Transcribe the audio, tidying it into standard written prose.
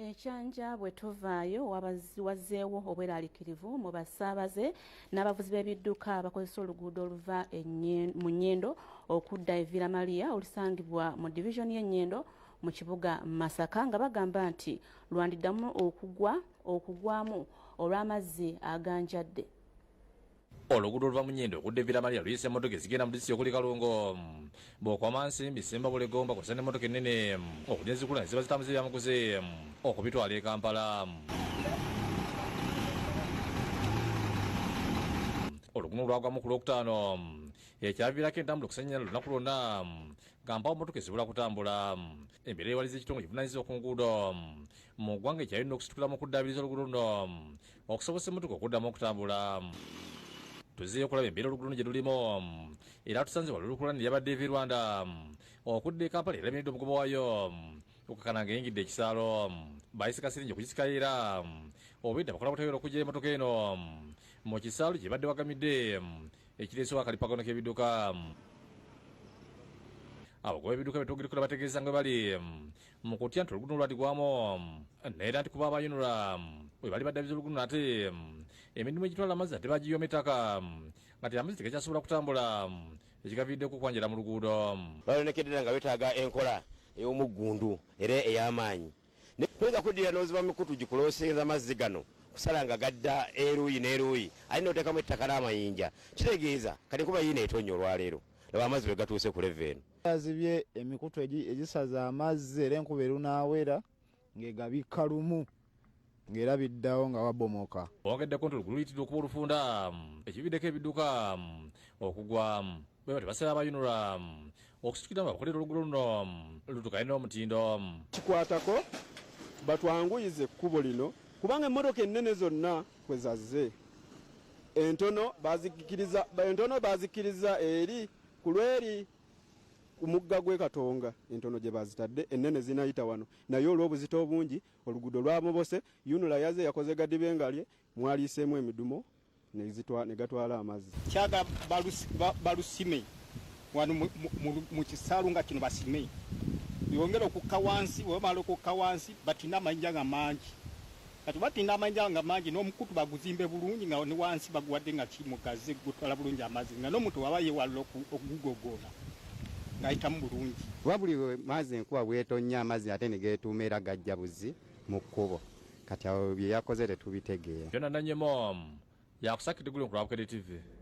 Ekyanja bwe tuvaayo wazzeewo obweraliikirivu mu basaabaze n'abavuzi b'ebidduka abakozesa oluguudo oluva mu Nnyendo okudda e Villa Maria olusangibwa mu divisioni y'Ennyendo mu kibuga Masaka nga bagamba nti lwandiddamu okugwamu olw'amazzi aganjadde. Oluguudo oluva mu Nnyendo okudda e Villa Maria luyisa emmotoka ezigenda mu disitulikiti okuli Kalungo bw'okwama Nsimbi Ssemba Bulegomba kw'ossa n'emmotoka ennene okujja ezikula ne ziba zitambuza ebyamuguzi okubitwala e Kampala. Oluguudo lwagwamu ku Lwokutaano ekyaviirako entambula okusennyala olunaku lwonna nga mpawo mmotoka ezibula kutambula. Embeera ewaliza ekitongole ekivunaanyizibwa ku nguudo mu ggwanga ekyalina okusitulamu okuddaabiriza oluguudo luno okusobozesa emmotoka okuddamu okutambula. Tuzeeyo okulaba embeera oluguudo luno gye lulimu era tusanze wali olukulani lyabadde evi Rwanda okudda e Kampala eramiridde omugoba waayo okukana ng'eyingidde ekisaalo. Bayise kasirinje okugisikayira obwedda bakola butayola okuggya emmotoka eno mu kisaalo gye badde wagamidde ekireesewo akalipagano k'ebidduka. Abagoba b'ebidduka betwogereko bategeeza nga bali mu kutya nti oluguudo lwadigwamu neera nti kuba abayunula bwe bali baddabiza oluguudo ate emirimu egitwala amazzi ate bagiyoma ettaka nga amazzi tegakyasobola kutambula ekigaviiddeko okwanjira mu luguudo. Balonekedde nga betaaga enkola ey'omuggundu era ey'amaanyi. Tuyinza kuddira n'oziba mikutu gikuloosinza amazzi gano kusala nga gadda eruuyi n'eruuyi alina oteekamu ettaka n'amayinja kitegeeza kati kuba yiina etonnya olwaleero laba amazzi bwe gatuuse ku leve eno. Yazibye emikutu egisaza amazzi era enkuba erunaawera ng'egabikka lumu ng'era biddawo nga wabomoka. Bongeddeko nti oluguudo luyitidde okuba olufunda ekiviiddeko ebidduka okugwa bwe bati basaba abayunula okusitukira nga bakolera oluguudo luno lutukane n'omutindo. Kikwatako batwanguyize ekkubo lino kubanga emmotoka ennene zonna kwe zazze entono bazikiriza eri ku lweri ku mugga gw'e Katonga entono gye bazitadde ennene zinayita wano naye olw'obuzito obungi oluguudo lwamubose yunula yaze yakoze gadibengalye mwaliiseemu emidumo ne gatwala amazzi. Kyaga balusime wano mu kisaalu nga kino basime yongera okukka wansi bwe bamala okukka wansi batina amayinja nga mangi kati batina amayinja nga mangi n'omukutu baguzimbe bulungi nga ne wansi baguwadde nga kimugaze gutwala bulungi amazzi nga n'omuntu waba yeewalula okugugogoona ng'ayitamu bulungi. Kuba buli mazzi enkuba bw'etonnya amazzi ate ne geetuuma era gajja buzi mu kkubo kati awo bye yakoze tetubitegeera. Byonna nanyemo yakusakidde guli ku Lwabukede TV.